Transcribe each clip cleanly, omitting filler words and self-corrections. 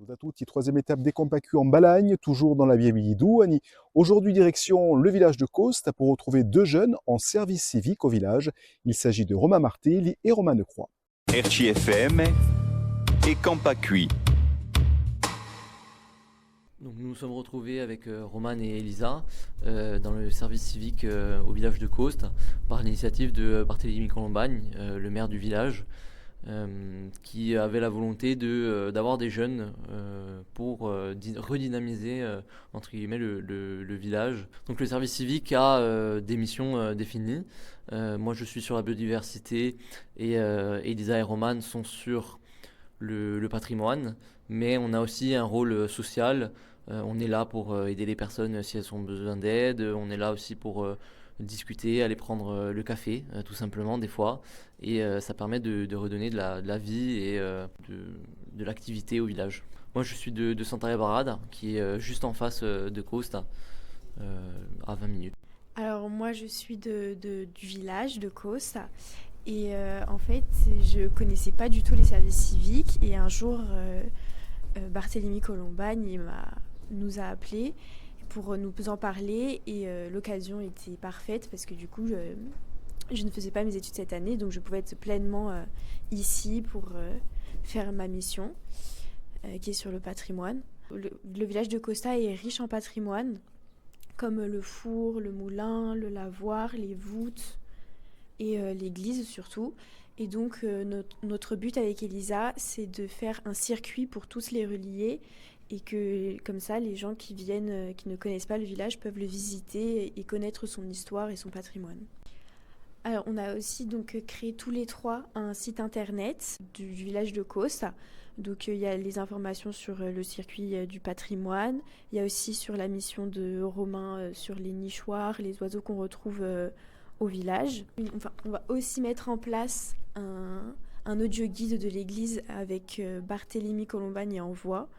Salut à tutti, troisième étape des Compacus en Balagne, toujours dans la via Douani. Aujourd'hui, direction le village de Costa pour retrouver deux jeunes en service civique au village. Il s'agit de Romain Martelli et Romain Necroix. RCFM et Campacui. Donc nous nous sommes retrouvés avec Roman et Elisa dans le service civique au village de Coste par l'initiative de Barthélémy Colombagne, le maire du village, qui avait la volonté d'avoir des jeunes pour redynamiser entre guillemets le village. Donc le service civique a des missions définies. Moi je suis sur la biodiversité et Elisa et Roman sont sur le patrimoine, mais on a aussi un rôle social. On est là pour aider les personnes si elles ont besoin d'aide. On est là aussi pour discuter, aller prendre le café, tout simplement, des fois. Et ça permet de redonner de la vie et de l'activité au village. Moi, je suis de Santa Barada, qui est juste en face de Costa, à 20 minutes. Alors moi je suis du village de Costa et en fait je connaissais pas du tout les services civiques et un jour Barthélémy Colombagne nous a appelés pour nous en parler et l'occasion était parfaite parce que du coup je ne faisais pas mes études cette année donc je pouvais être pleinement ici pour faire ma mission qui est sur le patrimoine. Le village de Costa est riche en patrimoine comme le four, le moulin, le lavoir, les voûtes et l'église surtout. Et donc notre but avec Elisa, c'est de faire un circuit pour tous les relier et que comme ça, les gens qui viennent, qui ne connaissent pas le village, peuvent le visiter et connaître son histoire et son patrimoine. Alors on a aussi donc créé tous les trois un site internet du village de Costa. Donc il y a les informations sur le circuit du patrimoine, il y a aussi sur la mission de Romain sur les nichoirs, les oiseaux qu'on retrouve au village. Enfin, on va aussi mettre en place un audio guide de l'église avec Barthélémy Colombagne en voix.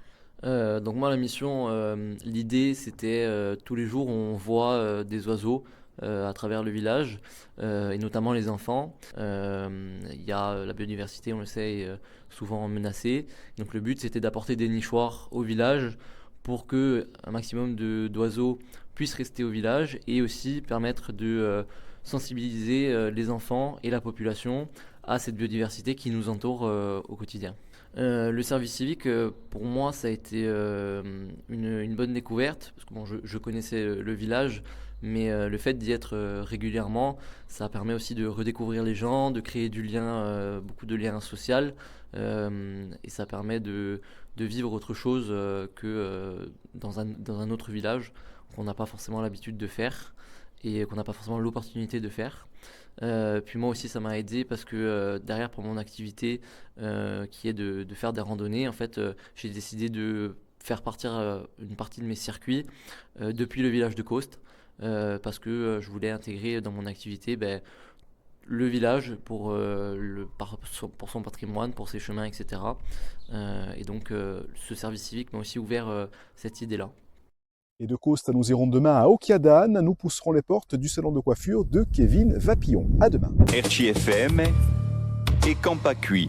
Donc moi la mission, l'idée c'était tous les jours on voit des oiseaux à travers le village et notamment les enfants. Il y a la biodiversité, on le sait, est souvent menacée. Donc le but c'était d'apporter des nichoirs au village pour que un maximum d'oiseaux puissent rester au village et aussi permettre de sensibiliser les enfants et la population à cette biodiversité qui nous entoure au quotidien. Le service civique, pour moi, ça a été une bonne découverte, parce que bon, je connaissais le village, mais le fait d'y être régulièrement, ça permet aussi de redécouvrir les gens, de créer du lien, beaucoup de liens sociaux, et ça permet de vivre autre chose que dans un autre village qu'on n'a pas forcément l'habitude de faire et qu'on n'a pas forcément l'opportunité de faire. Puis moi aussi ça m'a aidé parce que derrière pour mon activité qui est de faire des randonnées, en fait j'ai décidé de faire partir une partie de mes circuits depuis le village de Coste parce que je voulais intégrer dans mon activité le village pour son patrimoine, pour ses chemins, etc. Et donc ce service civique m'a aussi ouvert cette idée-là. Et de Costa, nous irons demain à Okiadan. Nous pousserons les portes du salon de coiffure de Kevin Vapillon. À demain. RCFM et Campacui.